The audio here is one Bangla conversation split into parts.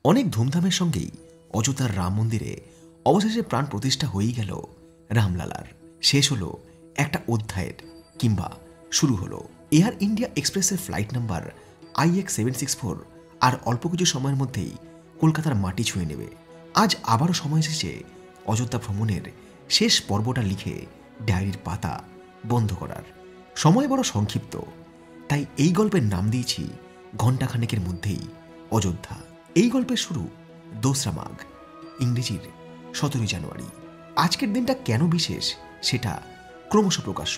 অনেক ধুমধামের সঙ্গেই অযোধ্যার রাম মন্দিরে অবশেষে প্রাণ প্রতিষ্ঠা হয়েই গেল রামলালার। শেষ হলো একটা অধ্যায়ের, কিংবা শুরু হলো এয়ার ইন্ডিয়া এক্সপ্রেসের ফ্লাইট নাম্বার IX764 আর অল্প কিছু সময়ের মধ্যেই কলকাতার মাটি ছুঁয়ে নেবে। আজ আবারও সময় এসেছে অযোধ্যা ভ্রমণের শেষ পর্বটা লিখে ডায়েরির পাতা বন্ধ করার। সময় বড় সংক্ষিপ্ত, তাই এই গল্পের নাম দিয়েছি ঘণ্টাখানেকের মধ্যেই অযোধ্যা। এই গল্পের শুরু 2রা মাঘ, ইংরেজির 17 জানুয়ারি। আজকের দিনটা কেন বিশেষ সেটা ক্রমশ প্রকাশ্য।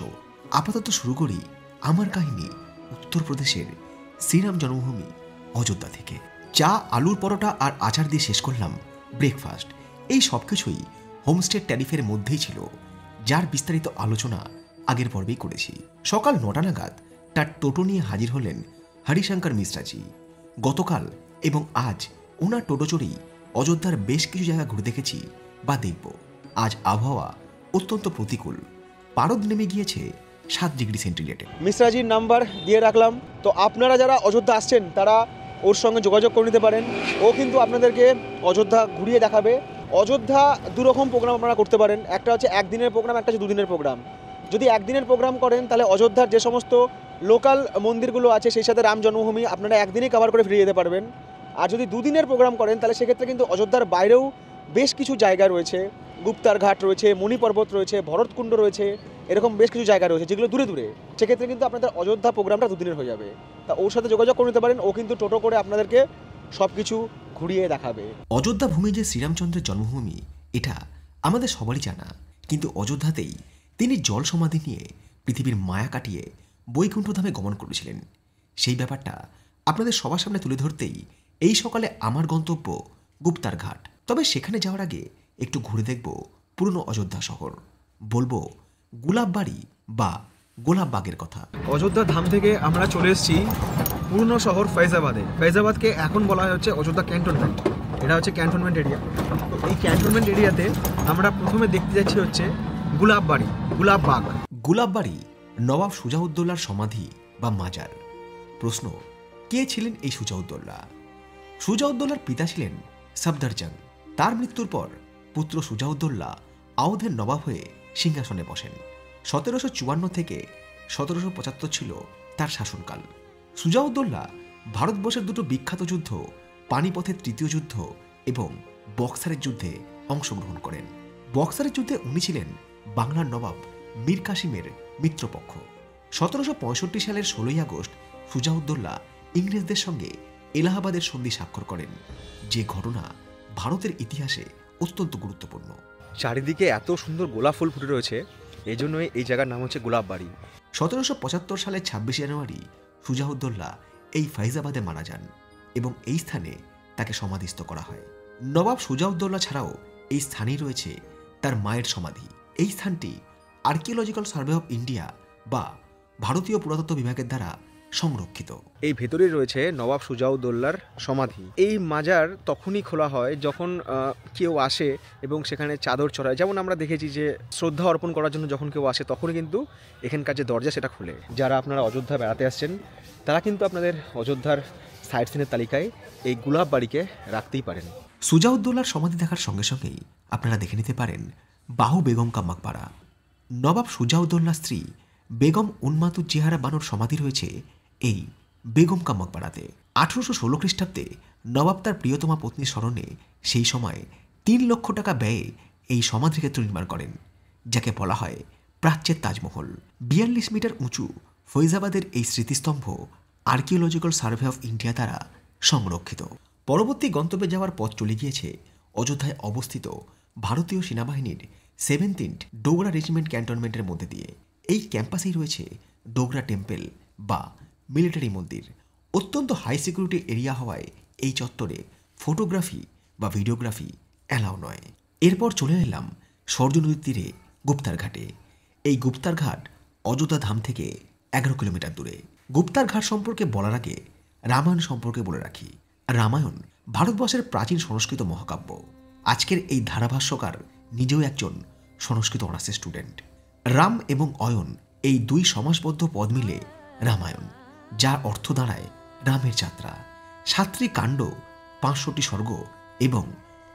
আপাতত শুরু করি আমার কাহিনী উত্তরপ্রদেশের শ্রীরাম জন্মভূমি অযোধ্যা থেকে। চা, আলুর পরোটা আর আচার দিয়ে শেষ করলাম ব্রেকফাস্ট। এই সব কিছুই হোমস্টে ট্যারিফের মধ্যেই ছিল, যার বিস্তারিত আলোচনা আগের পর্বেই করেছি। সকাল 9টা নাগাদ তার টোটো নিয়ে হাজির হলেন হরিশঙ্কর মিশ্রাজি। গতকাল এবং আজ ওনার টোটো চড়েই অযোধ্যার বেশ কিছু জায়গা ঘুরে দেখেছি বা দেখব। আজ আবহাওয়া অত্যন্ত প্রতিকূল, পারদ নেমে গিয়েছে 7 ডিগ্রি সেন্টিগ্রেডে। মিশ্রাজির নাম্বার দিয়ে রাখলাম, তো আপনারা যারা অযোধ্যা আসছেন তারা ওর সঙ্গে যোগাযোগ করে নিতে পারেন। ও কিন্তু আপনাদেরকে অযোধ্যা ঘুরিয়ে দেখাবে। অযোধ্যা দুরকম প্রোগ্রাম আপনারা করতে পারেন, একটা হচ্ছে একদিনের প্রোগ্রাম, একটা হচ্ছে 2 দিনের প্রোগ্রাম। যদি একদিনের প্রোগ্রাম করেন তাহলে অযোধ্যার যে সমস্ত লোকাল মন্দিরগুলো আছে সেই সাথে রাম জন্মভূমি আপনারা একদিনেই কভার করে ফিরে যেতে পারবেন। আর যদি 2 দিনের প্রোগ্রাম করেন তাহলে সেক্ষেত্রে কিন্তু অযোধ্যার বাইরেও বেশ কিছু জায়গা রয়েছে, গুপ্তার ঘাট রয়েছে, মণি পর্বত রয়েছে, ভরতকুণ্ড রয়েছে, এরকম বেশ কিছু জায়গা রয়েছে যেগুলো দূরে দূরে। সেক্ষেত্রে কিন্তু আপনাদের অযোধ্যা প্রোগ্রামটা 2 দিনের হয়ে যাবে। তা ওর সাথে যোগাযোগ করে নিতে পারেন, ও কিন্তু টোটো করে আপনাদেরকে সব কিছু ঘুরিয়ে দেখাবে। অযোধ্যা ভূমি যে শ্রীরামচন্দ্রের জন্মভূমি এটা আমাদের সবারই জানা, কিন্তু অযোধ্যাতেই তিনি জল সমাধি নিয়ে পৃথিবীর মায়া কাটিয়ে বৈকুণ্ঠধামে গমন করেছিলেন। সেই ব্যাপারটা আপনাদের সবার সামনে তুলে ধরতেই এই সকালে আমার গন্তব্য গুপ্তার ঘাট। তবে সেখানে যাওয়ার আগে একটু ঘুরে দেখব পুরনো অযোধ্যা শহর, বলবো গুলাববাড়ি বা গোলাপবাগের কথা। অযোধ্যা ধাম থেকে আমরা চলে এসেছি পুরনো শহর ফৈজাবাদে। ফৈজাবাদকে এখন বলা হয় হচ্ছে অযোধ্যা ক্যান্টনমেন্ট। এটা হচ্ছে ক্যান্টনমেন্ট এরিয়া। তো এই ক্যান্টনমেন্ট এরিয়াতে আমরা প্রথমে দেখতে যাচ্ছি হচ্ছে গুলাববাড়ি, গুলাববাগ। গুলাববাড়ি নবাব সুজাউদ্দৌলার সমাধি বা মাজার। প্রশ্ন, কে ছিলেন এই সুজাউদ্দৌলা? সুজাউদ্দৌলার পিতা ছিলেন সফদরজং। তার মৃত্যুর পর পুত্র সুজাউদ্দৌলা আওধের নবাব হয়ে সিংহাসনে বসেন। 1754 থেকে 1775 ছিল তার শাসনকাল। সুজাউদ্দৌলা ভারতবর্ষের 2টো বিখ্যাত যুদ্ধ, পানিপথের 3য় যুদ্ধ এবং বক্সারের যুদ্ধে অংশগ্রহণ করেন। বক্সারের যুদ্ধে উনি ছিলেন বাংলার নবাব মীর কাসিমের মিত্রপক্ষ। 1765 সালের 16ই আগস্ট সুজাউদ্দৌলা ইংরেজদের সঙ্গে এলাহাবাদের সন্ধি স্বাক্ষর করেন, যে ঘটনা ভারতের ইতিহাসে অত্যন্ত গুরুত্বপূর্ণ। চারিদিকে এত সুন্দর গোলাপ ফুল ফুটে রয়েছে, এই জন্যই এই জায়গার নাম হচ্ছে গোলাপবাড়ি। 1775 সালের 26 জানুয়ারি সুজাউদ্দৌলা এই ফৈজাবাদে মারা যান এবং এই স্থানে তাকে সমাধিস্থ করা হয়। নবাব সুজাউদ্দৌলা ছাড়াও এই স্থানেই রয়েছে তার মায়ের সমাধি। এই স্থানটি আর্কিওলজিক্যাল সার্ভে অফ ইন্ডিয়া বা ভারতীয় পুরাতত্ত্ব বিভাগের দ্বারা সংরক্ষিত। এই ভেতরে রয়েছে নবাব সুজাউদ্দৌলার সমাধি। এই মাজার তখনই খোলা হয় যখন কেউ আসে এবং সেখানে চাদর চড়ায়। যেমন আমরা দেখেছি যে শ্রদ্ধা অর্পণ করার জন্য যখন কেউ আসে তখনই কিন্তু এখানকার যে দরজা সেটা খুলে। যারা আপনারা অযোধ্যা বেড়াতে আসছেন তারা কিন্তু আপনাদের অযোধ্যার সাইট সিনের তালিকায় এই গুলাববাড়িকে রাখতেই পারেন। সুজাউদ্দৌলার সমাধি দেখার সঙ্গে সঙ্গেই আপনারা দেখে নিতে পারেন বাহু বেগম কা মাকবারা। নবাব সুজাউদ্দৌলার স্ত্রী বেগম উন্মাতুজ্জেহারা বানুর সমাধি রয়েছে এই বেগম কা মকবরাতে। 1816 খ্রিস্টাব্দে নবাব তার প্রিয়তমা পত্নীর স্মরণে সেই সময় 3 লক্ষ টাকা ব্যয়ে এই সমাধিক্ষেত্র নির্মাণ করেন, যাকে বলা হয় প্রাচ্যের তাজমহল। 42 মিটার উঁচু ফৈজাবাদের এই স্মৃতিস্তম্ভ আর্কিওলজিক্যাল সার্ভে অফ ইন্ডিয়া দ্বারা সংরক্ষিত। পরবর্তী গন্তব্যে যাওয়ার পথ চলে গিয়েছে অযোধ্যায় অবস্থিত ভারতীয় সেনাবাহিনীর 17th ডোগরা রেজিমেন্ট ক্যান্টনমেন্টের মধ্যে দিয়ে। এই ক্যাম্পাসেই রয়েছে ডোগরা টেম্পল বা মিলিটারি মন্দির। অত্যন্ত হাই সিকিউরিটি এরিয়া হওয়ায় এই চত্বরে ফটোগ্রাফি বা ভিডিওগ্রাফি অ্যালাউ নয়। এরপর চলে এলাম সরজু নদীর তীরে গুপ্তার ঘাটে। এই গুপ্তার ঘাট অযোধ্যা ধাম থেকে 11 কিলোমিটার দূরে। গুপ্তার ঘাট সম্পর্কে বলার আগে রামায়ণ সম্পর্কে বলে রাখি। রামায়ণ ভারতবর্ষের প্রাচীন সংস্কৃত মহাকাব্য। আজকের এই ধারাভাষ্যকার নিজেও একজন সংস্কৃত অনার্সের স্টুডেন্ট। রাম এবং অয়ন এই 2 সমাসবদ্ধ পদ মিলে রামায়ণ, যার অর্থ দাঁড়ায় রামের যাত্রা। 7টি কাণ্ড 500টি স্বর্গ এবং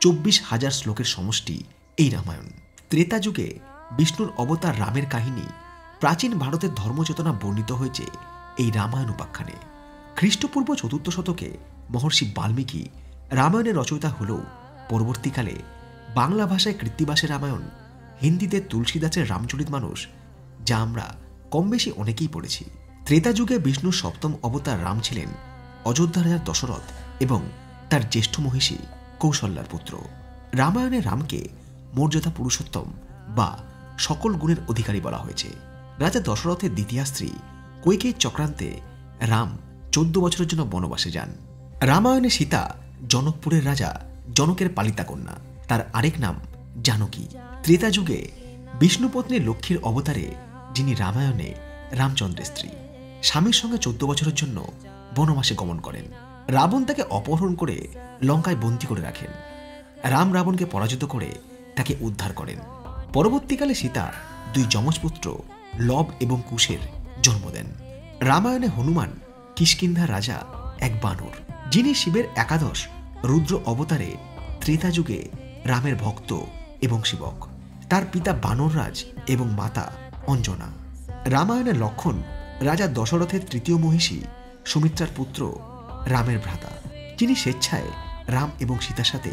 24,000 শ্লোকের সমষ্টি এই রামায়ণ। ত্রেতা যুগে বিষ্ণুর অবতার রামের কাহিনী প্রাচীন ভারতের ধর্মচেতনা বর্ণিত হয়েছে এই রামায়ণ উপাখ্যানে। খ্রিস্টপূর্ব 4th শতকে মহর্ষি বাল্মীকি রামায়ণের রচয়িতা হলেও পরবর্তীকালে বাংলা ভাষায় কৃত্তিবাসের রামায়ণ, হিন্দিতে তুলসীদাসের রামচরিতমানস, যা আমরা কম বেশি অনেকেই পড়েছি। ত্রেতা যুগে বিষ্ণুর 7ম অবতার রাম ছিলেন অযোধ্যা রাজা দশরথ এবং তার জ্যেষ্ঠ মহিষী কৌশল্যার পুত্র। রামায়ণে রামকে মর্যাদা পুরুষোত্তম বা সকল গুণের অধিকারী বলা হয়েছে। রাজা দশরথের দ্বিতীয় স্ত্রী কৈকেয়ীর চক্রান্তে রাম 14 বছরের জন্য বনবাসে যান। রামায়ণে সীতা জনকপুরের রাজা জনকের পালিতা কন্যা, তার আরেক নাম জানকী। ত্রেতা যুগে বিষ্ণুপত্নী লক্ষ্মীর অবতারে যিনি রামায়ণে রামচন্দ্রের স্ত্রী, স্বামীর সঙ্গে 14 বছরের জন্য বনবাসে গমন করেন। রাবণ তাকে অপহরণ করে লঙ্কায় বন্দী করে রাখেন। রাম রাবণকে পরাজিত করে তাকে উদ্ধার করেন। পরবর্তীকালে সীতা 2 যমজ পুত্র লব এবং কুশের জন্ম দেন। রামায়ণে হনুমান কিষ্কিন্ধার রাজা এক বানর, যিনি শিবের একাদশ রুদ্র অবতারে ত্রেতা যুগে রামের ভক্ত এবং সেবক। তার পিতা বানররাজ এবং মাতা অঞ্জনা। রামায়ণে লক্ষণ রাজা দশরথের 3য় মহিষী সুমিত্রার পুত্র, রামের ভ্রাতা, যিনি স্বেচ্ছায় রাম এবং সীতার সাথে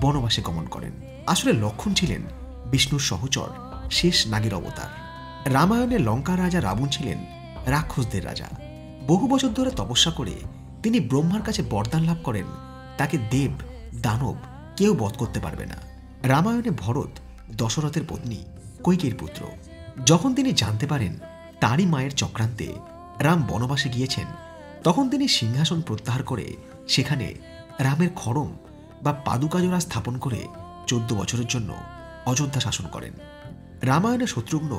বনবাসে গমন করেন। আসলে লক্ষণ ছিলেন বিষ্ণুর সহচর শেষ নাগের অবতার। রামায়ণে লঙ্কার রাজা রাবণ ছিলেন রাক্ষসদের রাজা। বহু বছর ধরে তপস্যা করে তিনি ব্রহ্মার কাছে বরদান লাভ করেন, তাকে দেব দানব কেউ বধ করতে পারবে না। রামায়ণে ভরত দশরথের পত্নী কৈকেয়ীর পুত্র। যখন তিনি জানতে পারেন তারই মায়ের চক্রান্তে রাম বনবাসে গিয়েছেন, তখন তিনি সিংহাসন প্রত্যাহার করে সেখানে রামের খড়ম বা পাদুকাজোড়া স্থাপন করে 14 বছরের জন্য অযোধ্যা শাসন করেন। রামায়ণে শত্রুঘ্ন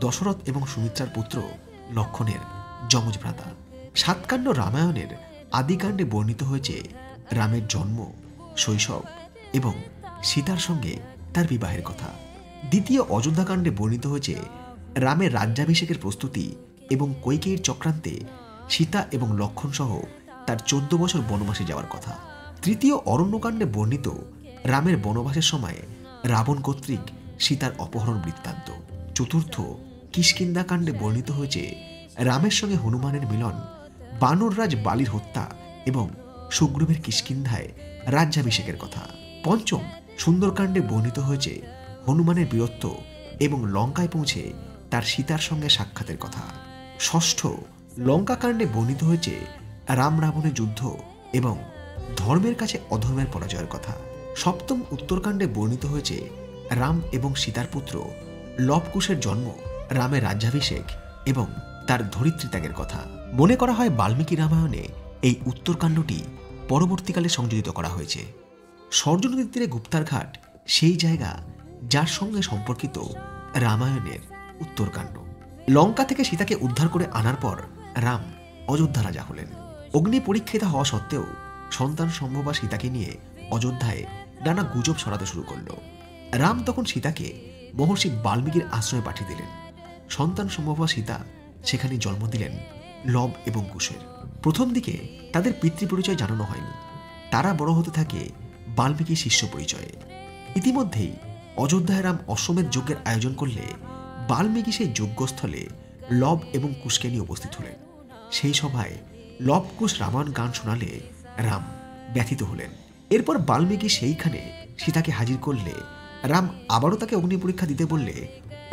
দশরথ এবং সুমিত্রার পুত্র লক্ষণের যমজ ভ্রাতা। 7 কাণ্ড রামায়ণের আদিকাণ্ডে বর্ণিত হয়েছে রামের জন্ম, শৈশব এবং সীতার সঙ্গে তার বিবাহের কথা। দ্বিতীয় অযোধ্যাকাণ্ডে বর্ণিত হয়েছে রামের রাজ্যাভিষেকের প্রস্তুতি এবং কৈকেয়ীর চক্রান্তে সীতা এবং লক্ষণ সহ তার 14 বছর বনবাসে যাওয়ার কথা। তৃতীয় অরণ্যকাণ্ডে বর্ণিত রামের বনবাসের সময় রাবণ কর্তৃক সীতার অপহরণ বৃত্তান্ত। চতুর্থ কিষ্কিন্ধা কাণ্ডে বর্ণিত হয়েছে রামের সঙ্গে হনুমানের মিলন, বানররাজ বালির হত্যা এবং সুগ্রীবের কিষ্কিন্ধায় রাজ্যাভিষেকের কথা। পঞ্চম সুন্দরকাণ্ডে বর্ণিত হয়েছে হনুমানের বীরত্ব এবং লঙ্কায় পৌঁছে তার সীতার সঙ্গে সাক্ষাতের কথা। ষষ্ঠ লঙ্কাকাণ্ডে বর্ণিত হয়েছে রাম রাবণের যুদ্ধ এবং ধর্মের কাছে অধর্মের পরাজয়ের কথা। সপ্তম উত্তরকাণ্ডে বর্ণিত হয়েছে রাম এবং সীতার পুত্র লবকুশের জন্ম, রামের রাজ্যাভিষেক এবং তার ধরিত্রী ত্যাগের কথা। মনে করা হয় বাল্মীকি রামায়ণে এই উত্তরকাণ্ডটি পরবর্তীকালে সংযোজিত করা হয়েছে। সরযূ নদীর তীরে গুপ্তার ঘাট সেই জায়গা যার সঙ্গে সম্পর্কিত রামায়ণের উত্তরকাণ্ড। লঙ্কা থেকে সীতাকে উদ্ধার করে আনার পর রাম অযোধ্যা রাজা হলেন। অগ্নি পরীক্ষিতা হওয়া সত্ত্বেও সন্তান সম্ভবা সীতাকে নিয়ে অযোধ্যায় নানা গুজব ছড়াতে শুরু করল। রাম তখন সীতাকে মহর্ষি বাল্মীকির আশ্রমে পাঠিয়ে দিলেন। সন্তান সম্ভবা সীতা সেখানে জন্ম দিলেন লব এবং কুশের। প্রথম দিকে তাদের পিতৃপরিচয় জানানো হয়নি, তারা বড় হতে থাকে বাল্মীকি শিষ্য পরিচয়ে। ইতিমধ্যেই অযোধ্যায় রাম অশ্বমেধ যজ্ঞের আয়োজন করলে বাল্মীকি সেই যজ্ঞস্থলে লব এবং কুশকে নিয়ে উপস্থিত হলেন। সেই সভায় লব কুশ রামায়ণ গান শোনালে রাম ব্যথিত হলেন। এরপর বাল্মীকি সেইখানে সীতাকে হাজির করলে রাম আবারও তাকে অগ্নি পরীক্ষা দিতে বললে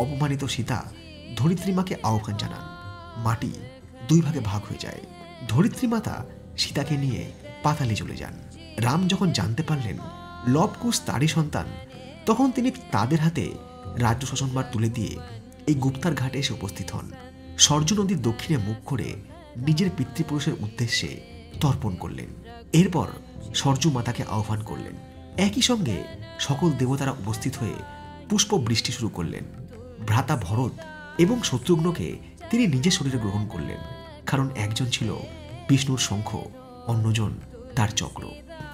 অপমানিত সীতা ধরিত্রী মাকে আহ্বান জানান। মাটি 2 ভাগে ভাগ হয়ে যায়। ধরিত্রী মাতা সীতাকে নিয়ে পাতালে চলে যান। রাম যখন জানতে পারলেন লবকুশ তারই সন্তান, তখন তিনি তাদের হাতে রাজ্য শাসনভার তুলে দিয়ে এই গুপ্তার ঘাটে এসে উপস্থিত হন। সরযূ নদীর দক্ষিণে মুখ করে নিজের পিতৃপুরুষের উদ্দেশ্যে তর্পণ করলেন। এরপর সরযূ মাতাকে আহ্বান করলেন। একই সঙ্গে সকল দেবতারা উপস্থিত হয়ে পুষ্প বৃষ্টি শুরু করলেন। ভ্রাতা ভরত এবং শত্রুঘ্নকে তিনি নিজের শরীরে গ্রহণ করলেন, কারণ একজন ছিল বিষ্ণুর শঙ্খ, অন্যজন তার চক্র।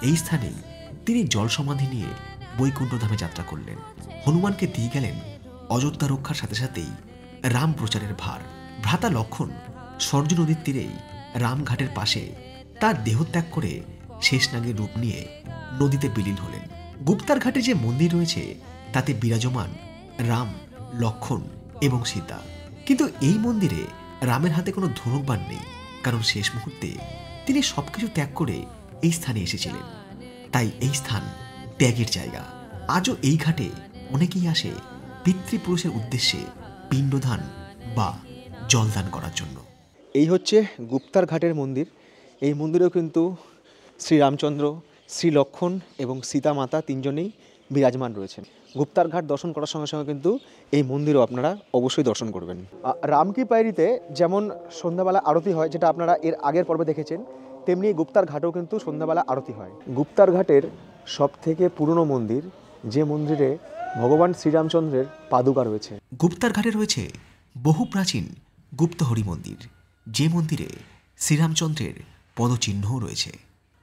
এই স্থানেই তিনি জল সমাধি নিয়ে বৈকুণ্ঠ ধামে যাত্রা করলেন। হনুমানকে দিয়ে গেলেন অযোধ্যা রক্ষার সাথে সাথেই রাম প্রচারের ভার। ভ্রাতা লক্ষণ সরযূ নদীর তীরেই রামঘাটের পাশে তার দেহত্যাগ করে শেষনাগের রূপ নিয়ে নদীতে বিলীন হলেন। গুপ্তার ঘাটে যে মন্দির রয়েছে তাতে বিরাজমান রাম, লক্ষণ এবং সীতা। কিন্তু এই মন্দিরে রামের হাতে কোনো ধনুকবাণ নেই, কারণ শেষ মুহূর্তে তিনি সবকিছু ত্যাগ করে এই স্থানে এসেছিলেন। তাই এই স্থান ত্যাগের জায়গা। আজও এই ঘাটে অনেকেই আসে পিতৃপুরুষের উদ্দেশ্যে পিণ্ডদান বা জলদান করার জন্য। এই হচ্ছে গুপ্তার ঘাটের মন্দির। এই মন্দিরেও কিন্তু শ্রীরামচন্দ্র, শ্রী লক্ষণ এবং সীতা মাতা তিনজনেই বিরাজমান রয়েছেন। গুপ্তার ঘাট দর্শন করার সঙ্গে সঙ্গে কিন্তু এই মন্দিরও আপনারা অবশ্যই দর্শন করবেন। রামকি পায়রিতে যেমন সন্ধ্যাবেলা আরতি হয়, যেটা আপনারা এর আগের পর্বে দেখেছেন, তেমনি গুপ্তার ঘাটেও কিন্তু সন্ধ্যাবেলা আরতি হয়। গুপ্তার ঘাটের সবথেকে পুরনো মন্দির, যে মন্দিরে ভগবান শ্রীরামচন্দ্রের পাদুকা রয়েছে। গুপ্তার ঘাটে রয়েছে বহু প্রাচীন গুপ্তহরি মন্দির, যে মন্দিরে শ্রীরামচন্দ্রের পদচিহ্নও রয়েছে।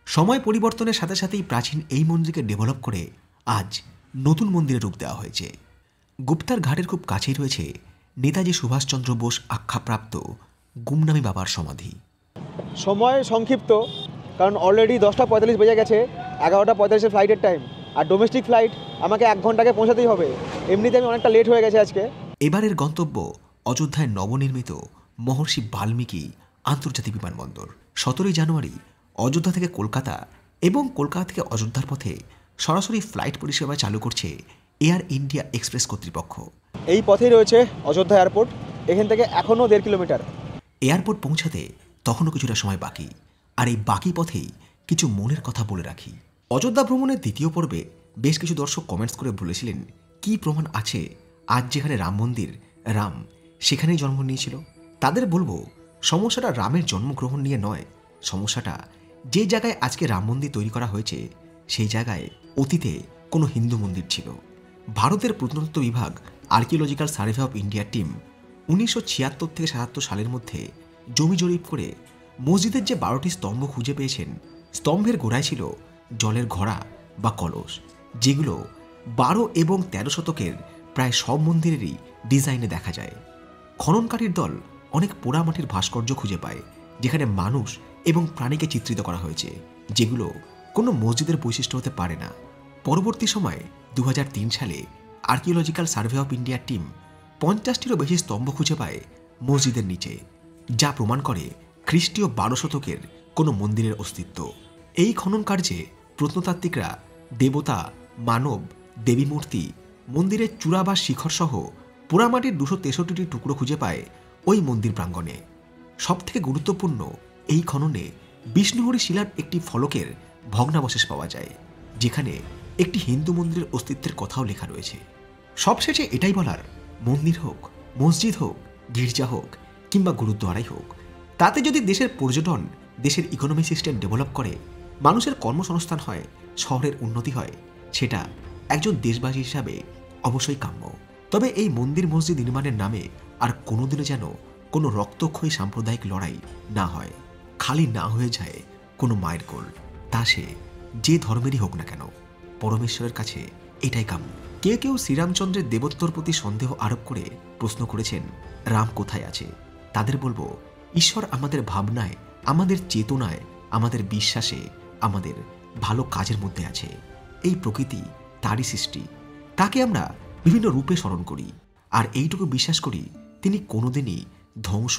সময় পরিবর্তনের সাথে সাথেই প্রাচীন এই মন্দিরকে ডেভেলপ করে আজ নতুন মন্দিরে রূপ দেওয়া হয়েছে। গুপ্তার ঘাটের খুব কাছেই রয়েছে নেতাজি সুভাষচন্দ্র বোস আখ্যাপ্রাপ্ত গুমনামি বাবার সমাধি। সময় সংক্ষিপ্ত, কারণ অলরেডি 10:45 বেজে গেছে, 11:45 ফ্লাইটের টাইম, আর ডোমেস্টিক ফ্লাইট আমাকে 1 ঘন্টাকে পৌঁছাতেই হবে। এমনিতে আমি অনেকটা লেট হয়ে গেছে আজকে। এবারের গন্তব্য অযোধ্যায় নবনির্মিত মহর্ষি বাল্মীকি আন্তর্জাতিক বিমানবন্দর। 17 জানুয়ারি অযোধ্যা থেকে কলকাতা এবং কলকাতা থেকে অযোধ্যার পথে সরাসরি ফ্লাইট পরিষেবা চালু করছে এয়ার ইন্ডিয়া এক্সপ্রেস কর্তৃপক্ষ। এই পথেই রয়েছে অযোধ্যা এয়ারপোর্ট। এখান থেকে এখনও 1.5 কিলোমিটার। এয়ারপোর্ট পৌঁছাতে তখনও কিছুটা সময় বাকি, আর এই বাকি পথেই কিছু মনের কথা বলে রাখি। অযোধ্যা ভ্রমণের দ্বিতীয় পর্বে বেশ কিছু দর্শক কমেন্টস করে বলেছিলেন, কি প্রমাণ আছে আজ যেখানে রাম মন্দির, রাম সেখানেই জন্ম নিয়েছিল। তাদের বলবো, সমস্যাটা রামের জন্মগ্রহণ নিয়ে নয়, সমস্যাটা যে জায়গায় আজকে রাম মন্দির তৈরি করা হয়েছে সেই জায়গায় অতীতে কোনো হিন্দু মন্দির ছিল। ভারতের প্রত্নতত্ত্ব বিভাগ archaeological Survey of India team 1976 থেকে 77 সালের মধ্যে জমি জরিপ করে মসজিদের যে 12টি স্তম্ভ খুঁজে পেয়েছেন, স্তম্ভের গোড়ায় ছিল জলের ঘড়া বা কলস, যেগুলো 12 এবং 13 শতকের প্রায় সব মন্দিরেরই ডিজাইনে দেখা যায়। খননকারীর দল অনেক পোড়ামাটির ভাস্কর্য খুঁজে পায়, যেখানে মানুষ এবং প্রাণীকে চিত্রিত করা হয়েছে, যেগুলো কোনো মসজিদের বৈশিষ্ট্য হতে পারে না। পরবর্তী সময়ে 2003 সালে Archaeological Survey of India team 50টিরও বেশি স্তম্ভ খুঁজে পায় মসজিদের নিচে, যা প্রমাণ করে খ্রিস্টীয় 12 শতকের কোনো মন্দিরের অস্তিত্ব। এই খনন কার্যে প্রত্নতাত্ত্বিকরা দেবতা, মানব, দেবী মূর্তি, মন্দিরের চূড়া বা শিখর সহ পোড়ামাটির 263টি টুকরো খুঁজে পায় ওই মন্দির প্রাঙ্গণে। সবথেকে গুরুত্বপূর্ণ, এই খননে বিষ্ণুহরি শিলার একটি ফলকের ভগ্নাবশেষ পাওয়া যায়, যেখানে একটি হিন্দু মন্দিরের অস্তিত্বের কথাও লেখা রয়েছে। সবশেষে এটাই বলার, মন্দির হোক, মসজিদ হোক, গির্জা হোক কিংবা গুরুদ্বারাই হোক, তাতে যদি দেশের পর্যটন, দেশের ইকোনমি সিস্টেম ডেভেলপ করে, মানুষের কর্মসংস্থান হয়, শহরের উন্নতি হয়, সেটা একজন দেশবাসী হিসাবে অবশ্যই কাম্য। তবে এই মন্দির মসজিদ নির্মাণের নামে আর কোনোদিনও যেন কোনো রক্তক্ষয়ী সাম্প্রদায়িক লড়াই না হয়, খালি না হয়ে যায় কোনো মায়ের কোল, তা সে যে ধর্মেরই হোক না কেন। পরমেশ্বরের কাছে এটাই কাম্য। কেউ কেউ শ্রীরামচন্দ্রের দেবত্বর প্রতি সন্দেহ আরোপ করে প্রশ্ন করেছেন, রাম কোথায় আছে? তাদের বলবো, ঈশ্বর আমাদের ভাবনায়, আমাদের চেতনায়, আমাদের বিশ্বাসে, আমাদের ভালো কাজের মধ্যে আছে। এই প্রকৃতি তারই সৃষ্টি, তাকে আমরা বিভিন্ন রূপে স্মরণ করি, আর এইটুকু বিশ্বাস করি তিনি কোনোদিনই ধ্বংস,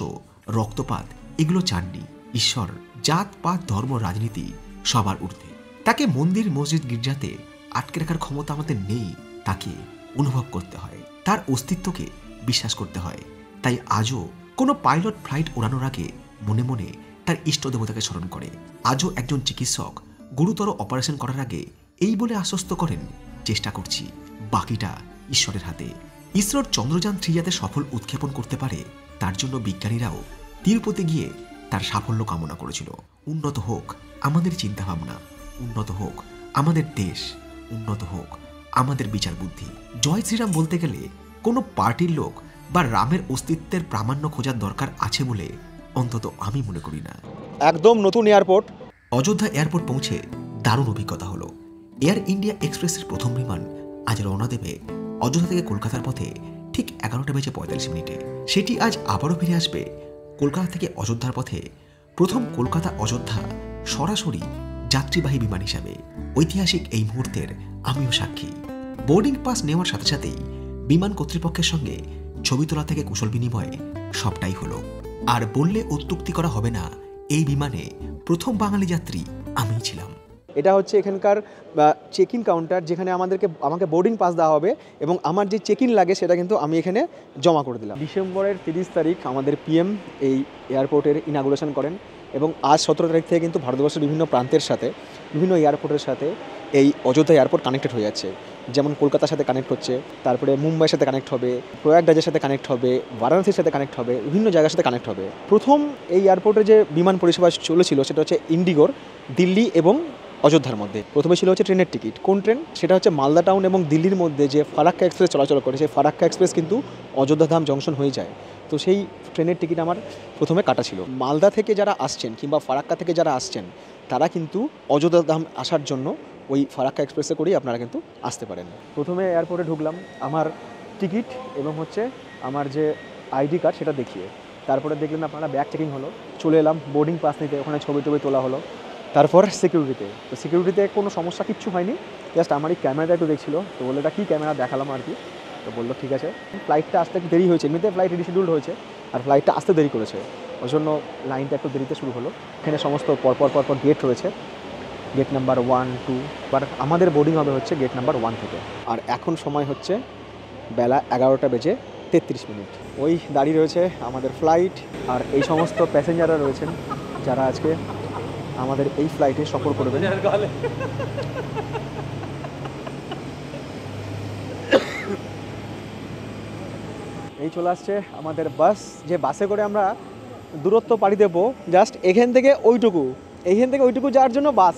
রক্তপাত এগুলো চাননি। ঈশ্বর জাত পাত ধর্ম রাজনীতি সবার ঊর্ধ্বে। তাকে মন্দির মসজিদ গির্জাতে আটকে রাখার ক্ষমতা আমাদের নেই, তাকে অনুভব করতে হয়, তার অস্তিত্বকে বিশ্বাস করতে হয়। তাই আজও কোনো পাইলট ফ্লাইট ওড়ানোর আগে মনে মনে তার ইষ্ট দেবতাকে স্মরণ করে। আজও একজন চিকিৎসক গুরুতর অপারেশন করার আগে এই বলে আশ্বস্ত করেন, চেষ্টা করছি, বাকিটা ঈশ্বরের হাতে। ইসরোর চন্দ্রযান 3 যাতে সফল উৎক্ষেপণ করতে পারে, তার জন্য বিজ্ঞানীরাও তিরুপতি গিয়ে তার সাফল্য কামনা করেছিল। উন্নত হোক আমাদের চিন্তাভাবনা, উন্নত হোক আমাদের দেশ, উন্নত হোক আমাদের বিচার বুদ্ধি। জয় শ্রীরাম বলতে গেলে কোনো পার্টির লোক বা রামের অস্তিত্বের প্রামাণ্য খোঁজার দরকার আছে বলে অন্তত আমি মনে করি না। একদম নতুন এয়ারপোর্ট। অযোধ্যা এয়ারপোর্ট পৌঁছে দারুণ অভিজ্ঞতা হলো। এয়ার ইন্ডিয়া এক্সপ্রেসের প্রথম বিমান আজ রওনা দেবে অযোধ্যা থেকে কলকাতার পথে ঠিক 11:45। সেটি আজ আবারও ফিরে আসবে কলকাতা থেকে অযোধ্যার পথে। প্রথম কলকাতা অযোধ্যা সরাসরি যাত্রীবাহী বিমান হিসাবে ঐতিহাসিক এই মুহূর্তের আমিও সাক্ষী। বোর্ডিং পাস নেওয়ার সাথে সাথেই বিমান কর্তৃপক্ষের সঙ্গে ছবি তোলা থেকে কুশল বিনিময়ে সবটাই হলো। আর বললে অত্যুক্তি করা হবে না, এই বিমানে প্রথম বাঙালি যাত্রী আমিই ছিলাম। এটা হচ্ছে এখানকার চেক ইন কাউন্টার, যেখানে আমাকে বোর্ডিং পাস দেওয়া হবে এবং আমার যে চেক ইন লাগে সেটা কিন্তু আমি এখানে জমা করে দিলাম। ডিসেম্বরের 30 তারিখ আমাদের পিএম এই এয়ারপোর্টের ইনাগুরেশন করেন এবং আজ 17 তারিখ থেকে কিন্তু ভারতবর্ষের বিভিন্ন প্রান্তের সাথে, বিভিন্ন এয়ারপোর্টের সাথে এই অযোধ্যা এয়ারপোর্ট কানেক্টেড হয়ে যাচ্ছে। যেমন কলকাতার সাথে কানেক্ট হচ্ছে, তারপরে মুম্বাইয়ের সাথে কানেক্ট হবে, প্রয়াগরাজের সাথে কানেক্ট হবে, বারাণসীর সাথে কানেক্ট হবে, বিভিন্ন জায়গার সাথে কানেক্ট হবে। প্রথম এই এয়ারপোর্টে যে বিমান পরিষেবা চলেছিল সেটা হচ্ছে ইন্ডিগোর, দিল্লি এবং অযোধ্যার মধ্যে। প্রথমে ছিল হচ্ছে ট্রেনের টিকিট। কোন ট্রেন? সেটা হচ্ছে মালদা টাউন এবং দিল্লির মধ্যে যে ফারাক্কা এক্সপ্রেস চলাচল করে, সেই ফারাক্কা এক্সপ্রেস কিন্তু অযোধ্যা ধাম জংশন হয়ে যায়। তো সেই ট্রেনের টিকিট আমার প্রথমে কাটা ছিল। মালদা থেকে যারা আসছেন কিংবা ফারাক্কা থেকে যারা আসছেন তারা কিন্তু অযোধ্যা ধাম আসার জন্য ওই ফারাক্কা এক্সপ্রেসে করেই আপনারা কিন্তু আসতে পারেন। প্রথমে এয়ারপোর্টে ঢুকলাম, আমার টিকিট এবং হচ্ছে আমার যে আইডি কার্ড সেটা দেখিয়ে, তারপরে দেখলেন আপনারা ব্যাগ চেকিং হলো, চলে এলাম বোর্ডিং পাস নিতে, ওখানে ছবি টবি তোলা হলো। তারপর সিকিউরিটিতে, তো সিকিউরিটিতে কোনো সমস্যা কিচ্ছু হয়নি, জাস্ট আমার এই ক্যামেরাটা একটু দেখছিল, তো বললো এটা কী ক্যামেরা, দেখালাম আর কি। তো বললো ঠিক আছে। ফ্লাইটটা আসতে একটু দেরি হয়েছে, এমনিতে ফ্লাইট রিশিডিউল্ড হয়েছে আর ফ্লাইটটা আসতে দেরি করেছে, ওই জন্য লাইনটা একটু দেরিতে শুরু হলো। এখানে সমস্ত পরপর গেট রয়েছে, গেট নাম্বার 1, 2, বাট আমাদের বোর্ডিং হবে হচ্ছে গেট নাম্বার 1 থেকে। আর এখন সময় হচ্ছে বেলা 11:33। ওই দাঁড়িয়ে রয়েছে আমাদের ফ্লাইট, আর এই সমস্ত প্যাসেঞ্জাররা রয়েছেন যারা আজকে আমাদের এই ফ্লাইটে সফর করবেন। এই চলে আসছে আমাদের বাস, যে বাসে করে আমরা দূরত্ব পাড়ি দেবো জাস্ট এখান থেকে ওইটুকু যাওয়ার জন্য বাস।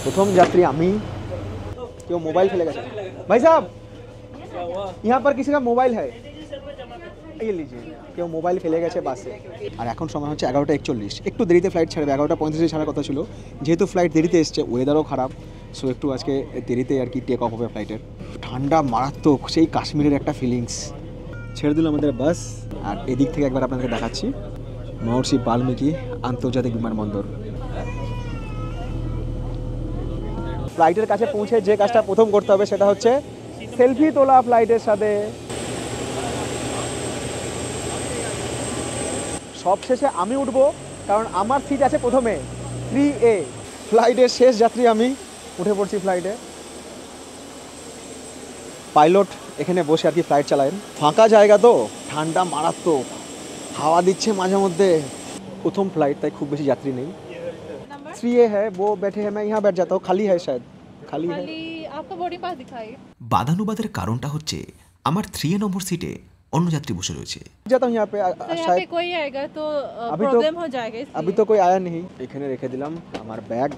প্রথম যাত্রী আমি। কেউ মোবাইল ফেলে গেছে। ভাই সাহেব, यहाँ पर किसी का मोबाइल है, ये लीजिए। কেউ মোবাইল ফেলে গেছে বাসে। আর এখন সময় হচ্ছে 11:41, একটু দেরিতে ফ্লাইট ছাড়বে, 11:35 ছাড়ার কথা ছিল। যেহেতু ফ্লাইট দেরিতে এসছে, ওয়েদারও খারাপ, সো একটু আজকে দেরিতে আর কি টেক অফ হবে ফ্লাইটের। ঠান্ডা মারাত্মক, সেই কাশ্মীরের একটা ফিলিংস। ছেড়ে দিল আমাদের বাস, আর এদিক থেকে একবার আপনাদেরকে দেখাচ্ছি মহর্ষি বাল্মীকি আন্তর্জাতিক বিমানবন্দর। ফ্লাইটের কাছে পৌঁছে যে কাজটা প্রথম করতে হবে সেটা হচ্ছে সেলফি তোলা ফ্লাইটের সাথে। সবশেষে আমি উঠবো, কারণ আমার সিট আছে প্রথমে 3A। ফ্লাইটের শেষ যাত্রী আমি, উঠে পড়ছি ফ্লাইটে। পাইলট এখানে বসে আর কি ফ্লাইট চালায়, ফাঁকা জায়গা তো, ঠান্ডা মারাত্মক, হাওয়া দিচ্ছে মাঝে মধ্যে। প্রথম ফ্লাইট, তাই খুব বেশি যাত্রী নেই। 3A है, वो बैठे हैं, मैं यहाँ बैठ जाता हूँ, खाली है शायद, खाली है। आपका बोर्डिंग पास दिखाइए। বাদানুবাদের কারণটা হচ্ছে আমার 3A নম্বর সিটে অন্য যাত্রী বসে রয়েছে। जाता हूँ यहाँ पे, तो यहाँ शायद पे कोई आएगा तो अभी तो- प्रॉब्लम हो जाएगा इसलिए। अभी तो कोई आया नहीं। এখানে রেখে দিলাম আমার ব্যাগ।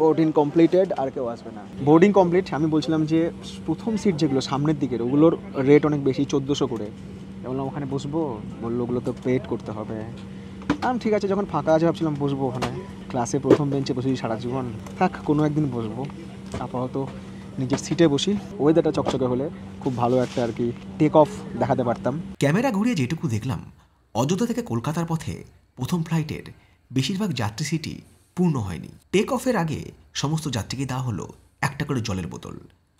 বোর্ডিং কমপ্লিটেড, আর কেউ আসবে না। Boarding complete. আমি বলছিলাম যে প্রথম সিট যেগুলো সামনের দিকের, ওগুলোর রেট অনেক বেশি, 1400 করে। বললাম ওখানে বসবো, বললো ওগুলো তো পেড করতে হবে। আমি ঠিক আছে, যখন ফাঁকা আছে ভাবছিলাম বসবো ওখানে। ক্লাসে প্রথম বেঞ্চে বসেছি সারা জীবন, থাক কোনো একদিন বসবো। আপাতত নিজের সিটে বসি, ওয়েদারটা চকচকে হলে খুব ভালো একটা আর কি টেক অফ দেখাতে পারতাম। ক্যামেরা ঘুরিয়ে যেটুকু দেখলাম, অযোধ্যা থেকে কলকাতার পথে প্রথম ফ্লাইটের বেশিরভাগ যাত্রী সিটই পূর্ণ হয়নি। টেক অফের আগে সমস্ত যাত্রীকে দেওয়া হলো একটা করে জলের বোতল,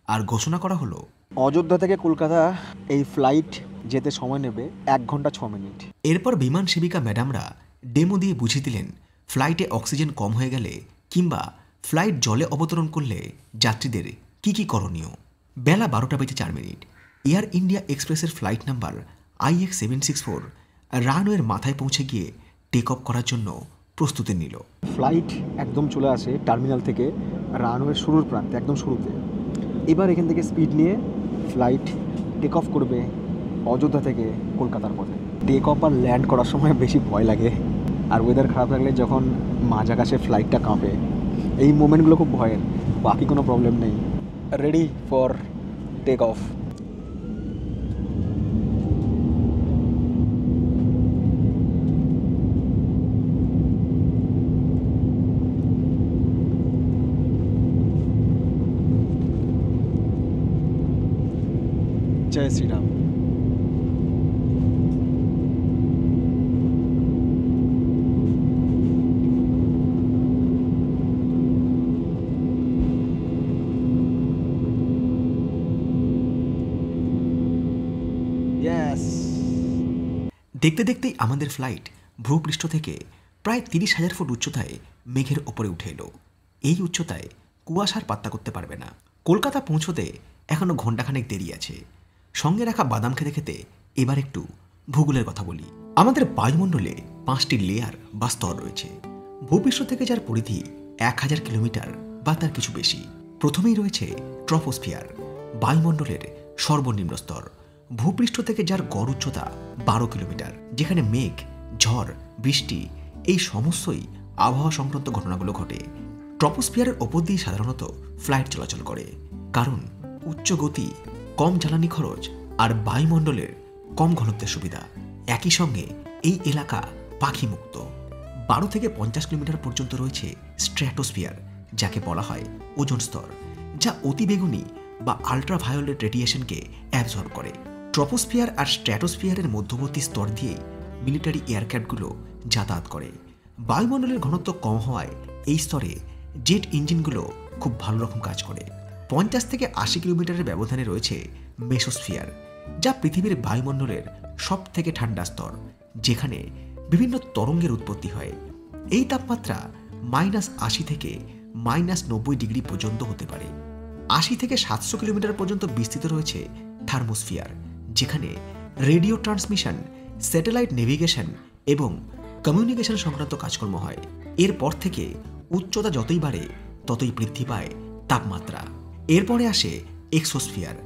আর ঘোষণা করা হলো অযোধ্যা থেকে কলকাতা এই ফ্লাইট যেতে সময় নেবে 1 ঘন্টা 6 মিনিট। এরপর বিমান সেবিকা ম্যাডামরা ডেমো দিয়ে বুঝিয়ে দিলেন ফ্লাইটে অক্সিজেন কম হয়ে গেলে কিংবা ফ্লাইট জলে অবতরণ করলে যাত্রীদের কী কী করণীয়। বেলা 12:04। এয়ার ইন্ডিয়া এক্সপ্রেসের ফ্লাইট নাম্বার IX764 রানওয়ের মাথায় পৌঁছে গিয়ে টেক অফ করার জন্য প্রস্তুতি নিল। ফ্লাইট একদম চলে আসে টার্মিনাল থেকে রানওয়ের শুরুর প্রান্তে, একদম শুরুতে। এবার এখান থেকে স্পিড নিয়ে ফ্লাইট টেক অফ করবে অযোধ্যা থেকে কলকাতার পথে। টেক অফ আর ল্যান্ড করার সময় বেশি ভয় লাগে, আর ওয়েদার খারাপ লাগলে যখন মাঝ আকাশে ফ্লাইটটা কাঁপে, এই মোমেন্টগুলো খুব ভয়ের। বাকি কোনো প্রবলেম নেই। Ready for take off. জয় শ্রীরাম। দেখতে দেখতেই আমাদের ফ্লাইট ভূপৃষ্ঠ থেকে প্রায় 30,000 ফুট উচ্চতায় মেঘের ওপরে উঠে এলো। এই উচ্চতায় কুয়াশার পাত্তা করতে পারবে না। কলকাতা পৌঁছতে এখনও ঘণ্টাখানেক দেরি আছে। সঙ্গে রাখা বাদাম খেতে খেতে এবার একটু ভূগোলের কথা বলি। আমাদের বায়ুমণ্ডলে 5টি লেয়ার বা স্তর রয়েছে। ভূপৃষ্ঠ থেকে যার পরিধি 1000 কিলোমিটার বা তার কিছু বেশি। প্রথমেই রয়েছে ট্রপোস্ফিয়ার, বায়ুমণ্ডলের সর্বনিম্ন স্তর। ভূপৃষ্ঠ থেকে যার গড় উচ্চতা 12 কিলোমিটার, যেখানে মেঘ, ঝড়, বৃষ্টি এই সমস্তই আবহাওয়া সংক্রান্ত ঘটনাগুলো ঘটে। ট্রপোস্ফিয়ারের ওপর দিয়ে সাধারণত ফ্লাইট চলাচল করে, কারণ উচ্চ গতি, কম জ্বালানি খরচ আর বায়ুমণ্ডলের কম ঘনত্বের সুবিধা। একই সঙ্গে এই এলাকা পাখি মুক্ত। 12 থেকে 50 কিলোমিটার পর্যন্ত রয়েছে স্ট্র্যাটোস্ফিয়ার, যাকে বলা হয় ওজোন স্তর, যা অতিবেগুনি বা আল্ট্রাভায়োলেট রেডিয়েশনকে অ্যাবজর্ব করে। ট্রপোস্ফিয়ার আর স্ট্র্যাটোস্ফিয়ারের মধ্যবর্তী স্তর দিয়েই মিলিটারি এয়ারক্রাফটগুলো যাতায়াত করে। বায়ুমণ্ডলের ঘনত্ব কম হওয়ায় এই স্তরে জেট ইঞ্জিনগুলো খুব ভালো রকম কাজ করে। 50 থেকে 80 কিলোমিটারের ব্যবধানে রয়েছে মেসোস্ফিয়ার, যা পৃথিবীর বায়ুমণ্ডলের সব থেকে ঠান্ডা স্তর, যেখানে বিভিন্ন তরঙ্গের উৎপত্তি হয়। এই তাপমাত্রা -80 থেকে -90 ডিগ্রি পর্যন্ত হতে পারে। 80 থেকে 700 কিলোমিটার পর্যন্ত বিস্তৃত রয়েছে থার্মোস্ফিয়ার, যেখানে রেডিও ট্রান্সমিশন, স্যাটেলাইট নেভিগেশন এবং কমিউনিকেশন সংক্রান্ত কাজকর্ম হয়। এরপর থেকে উচ্চতা যতই বাড়ে ততই বৃদ্ধি পায় তাপমাত্রা। এরপরে আসে এক্সোস্ফিয়ার,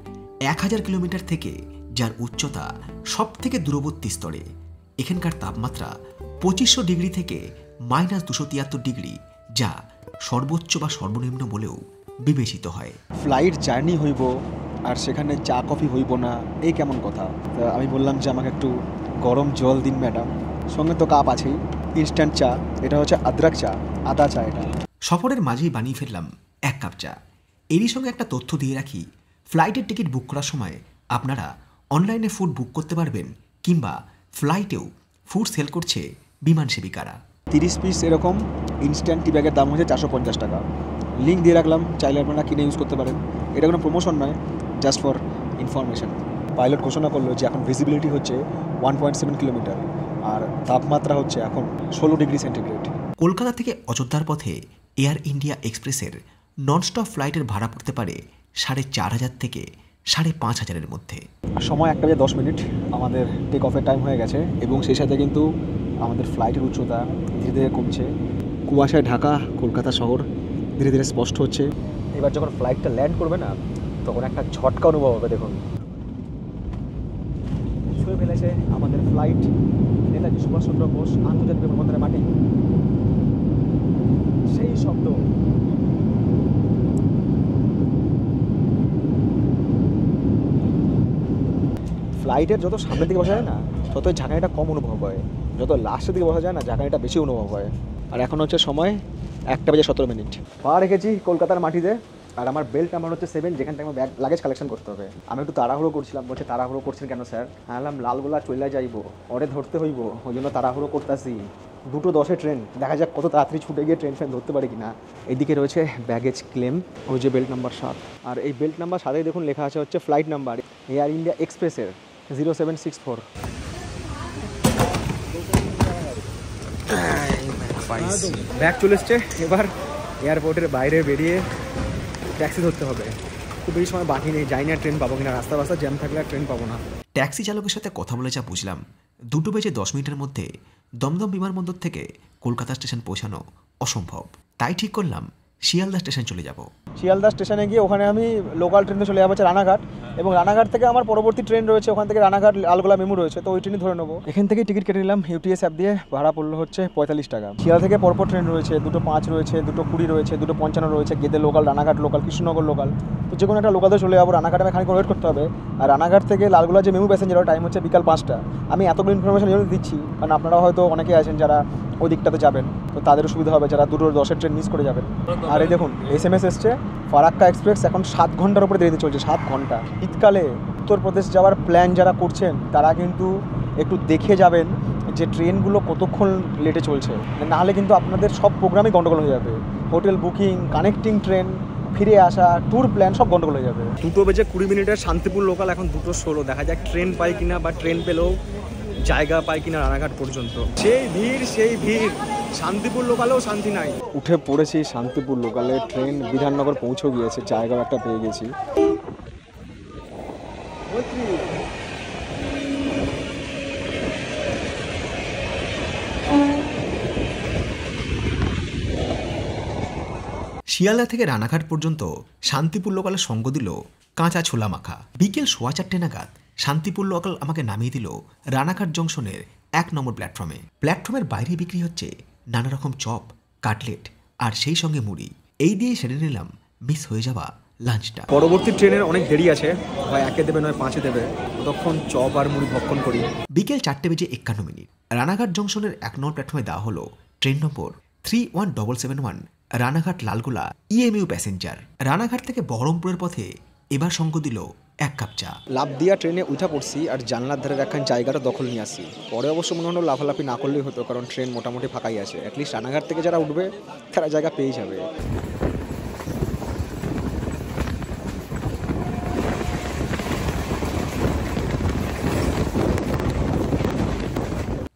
1000 কিলোমিটার থেকে, যার উচ্চতা সব থেকে দূরবর্তী স্তরে। এখানকার তাপমাত্রা 2500 ডিগ্রি থেকে -273 ডিগ্রি, যা সর্বোচ্চ বা সর্বনিম্ন বলেও বিবেচিত হয়। ফ্লাইট জার্নি হইব আর সেখানে চা কফি হইব না, এই কেমন কথা? তা আমি বললাম যে আমাকে একটু গরম জল দিন ম্যাডাম। সঙ্গে তো কাপ আছেই, ইনস্ট্যান্ট চা। এটা হচ্ছে আদ্রাক চা, আদা চা। এটা সফরের মাঝেই বানিয়ে ফেললাম 1 কাপ চা। এরই সঙ্গে একটা তথ্য দিয়ে রাখি, ফ্লাইটের টিকিট বুক করার সময় আপনারা অনলাইনে ফুড বুক করতে পারবেন, কিংবা ফ্লাইটেও ফুড সেল করছে বিমান সেবিকারা। 30 পিস এরকম ইনস্ট্যান্ট টি ব্যাগের দাম হচ্ছে 450 টাকা। লিঙ্ক দিয়ে রাখলাম, চাইলে আপনারা কিনে ইউজ করতে পারেন। এটা কোনো প্রমোশন নয়, জাস্ট ফর ইনফরমেশন। পাইলট ঘোষণা করলো যে এখন ভিজিবিলিটি হচ্ছে 1.7 কিলোমিটার আর তাপমাত্রা হচ্ছে এখন 16 ডিগ্রি সেন্টিগ্রেড। কলকাতা থেকে অযোধ্যার পথে এয়ার ইন্ডিয়া এক্সপ্রেসের ননস্টপ ফ্লাইটের ভাড়া পড়তে পারে 4,500 থেকে 5,500-এর মধ্যে। সময় 1:10 আমাদের টেক অফের টাইম হয়ে গেছে, এবং সেই সাথে কিন্তু আমাদের ফ্লাইটের উচ্চতা ধীরে ধীরে কমছে। কুয়াশায় ঢাকা কলকাতা শহর ধীরে ধীরে স্পষ্ট হচ্ছে। এবার যখন ফ্লাইটটা ল্যান্ড করবে না, তখন একটা ঝটকা অনুভব হবে। দেখুন, ছুঁয়ে ফেলেছে আমাদের ফ্লাইট নেতাজি সুভাষচন্দ্র বোস আন্তর্জাতিক বিমানবন্দরের মাটি। সেই শব্দ ফ্লাইটের যত সামনের দিকে বসা যায় না, ততই ঝাঁকানিটা কম অনুভব হয়। যত লাস্টের দিকে বসা যায় না, ঝাঁকানিটা বেশি অনুভব হয়। আর এখন হচ্ছে সময় 1:17। পা রেখেছি কলকাতার মাটিতে, আর আমার বেল্ট নাম্বার হচ্ছে 7, যেখান থেকে আমার ব্যাগ লাগেজ কালেকশন করতে হবে। আমি একটু তাড়াহুড়ো করছিলাম। বলছে তাড়াহুড়ো করছেন কেন স্যার? আনলাম লালগোলা চলে যাইবো, ওরে ধরতে হইব, ওই জন্য তাড়াহুড়ো করতেছি। 2:10 ট্রেন, দেখা যাক কত তাড়াতাড়ি ছুটে গিয়ে ট্রেন ফ্রেন ধরতে পারি কিনা। এইদিকে রয়েছে ব্যাগেজ ক্লেম, ওই যে বেল্ট নাম্বার 7। আর এই বেল্ট নাম্বার 7 দেখুন লেখা আছে হচ্ছে ফ্লাইট নাম্বার এয়ার ইন্ডিয়া এক্সপ্রেসের 0764। ব্যাগ চলে এসছে, এবার এয়ারপোর্টের বাইরে বেরিয়ে ট্যাক্সি ধরতে হবে। খুব বেশি সময় বাকি নেই, যাই না ট্রেন পাবো কিনা। রাস্তা জ্যাম থাকলে আর ট্রেন পাবো না। ট্যাক্সি চালকের সাথে কথা বলে যা বুঝলাম, 2:10 মধ্যে দমদম বিমানবন্দর থেকে কলকাতা স্টেশন পৌঁছানো অসম্ভব। তাই ঠিক করলাম শিয়ালদা স্টেশন চলে যাব। শিয়ালদা স্টেশনে গিয়ে ওখানে আমি লোকাল ট্রেনে চলে যাবো হচ্ছে রানাঘাট, এবং রানাঘাট থেকে আমার পরবর্তী ট্রেন রয়েছে, ওখান থেকে রানাঘাট লালগোলা মেমু রয়েছে, তো ওই ট্রেনই ধরে নেবো। এখান থেকেই টিকিট কেটে নিলাম ইউটিএস অ্যাপ দিয়ে, ভাড়া পড়লো হচ্ছে 45 টাকা। শিয়ালদা থেকে পরপর ট্রেন রয়েছে, 2:05 রয়েছে, 2:20 রয়েছে, 2:55 রয়েছে, Gede local, Ranaghat local, Krishnanagar local. তো যে কোনো একটা লোকালে চলে যাবো। রানাঘাটে আমি খানিক ওয়েট করতে হবে। আর রানাঘাট থেকে লালগোলা যে মেমু প্যাসেঞ্জার, টাইম হচ্ছে বিকাল 5টা। আমি এতগুলো ইনফরমেশন দিচ্ছি কারণ আপনারা হয়তো অনেকে আছেন যারা ওই দিকটাতে যাবেন, তো তাদেরও সুবিধা হবে যারা 2:10 ট্রেন মিস করে যাবেন। আর এই দেখুন SMS এসছে, ফারাক্কা এক্সপ্রেস এখন 7 ঘন্টার উপরে দেরিতে চলছে। 7 ঘন্টা। শীতকালে উত্তরপ্রদেশ যাওয়ার প্ল্যান যারা করছেন তারা কিন্তু একটু দেখে যাবেন যে ট্রেনগুলো কতক্ষণ লেটে চলছে, নাহলে কিন্তু আপনাদের সব প্রোগ্রামই গন্ডগোল হয়ে যাবে। হোটেল বুকিং, কানেক্টিং ট্রেন, ফিরে আসা, ট্যুর প্ল্যান সব গন্ডগোল হয়ে যাবে। 2:20 শান্তিপুর লোকাল এখন 2:16, দেখা যাক ট্রেন পাই কিনা বা ট্রেন পেলেও জায়গা পাই কিনা রানাঘাট পর্যন্ত। সেই ভিড় শান্তিপুর লোকালেও শান্তি নাই। উঠে পড়েছি শান্তিপুর লোকালে, ট্রেন বিধাননগর পৌঁছে গিয়েছে, জায়গাও একটা পেয়ে গেছি। শিয়ালদা থেকে রানাঘাট পর্যন্ত শান্তিপুর লোকালে সঙ্গ দিল কাঁচা ছোলা মাখা। বিকেল 4:15 নাগাদ শান্তিপুর লোকাল আমাকে নামিয়ে দিল রানাঘাট জংশনের 1 নম্বর প্ল্যাটফর্মে। প্ল্যাটফর্মের বাইরে বিক্রি হচ্ছে নানা রকম চপ, কাটলেট আর সেই সঙ্গে মুড়ি। এই দিয়ে সেরে নিলাম মিস হয়ে যাওয়া লাঞ্চটা। পরবর্তী ট্রেনের অনেক দেরি আছে, হয় 1-এ দেবে নয় 5-এ দেবে, ততক্ষণ চপ আর মুড়ি ভক্ষণ করি। বিকেল 4:51 রানাঘাট জংশনের 1 নম্বর প্ল্যাটফর্মে দেওয়া হলো ট্রেন নম্বর 31771 রানাঘাট লালগোলা EMU প্যাসেঞ্জার। রানাঘাট থেকে বহরমপুরের পথে এবার সঙ্গ দিল 1 কাপ চা। লাফ দিয়া ট্রেনে উঠা পড়ছি আর জানলার ধারে একখান জায়গাটা দখল নিয়ে আসি। পরে অবশ্য মনে হলো লাফালাফি না করলেই হতো, কারণ ট্রেন মোটামুটি ফাঁকাই আছে। অ্যাটলিস্ট রানাঘাট থেকে যারা উঠবে তারা জায়গা পেয়ে যাবে।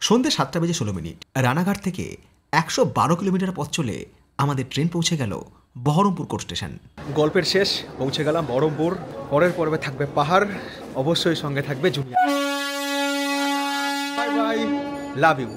সন্ধ্যে 7:16 রানাঘাট থেকে 112 কিলোমিটার পথ চলে আমাদের ট্রেন পৌঁছে গেল বহরমপুর কোর্ট স্টেশন। গল্পের শেষ, পৌঁছে গেলাম বহরমপুর। পরের পর্বে থাকবে পাহাড়, অবশ্যই সঙ্গে থাকবে জুনিয়া। Bye bye, love you.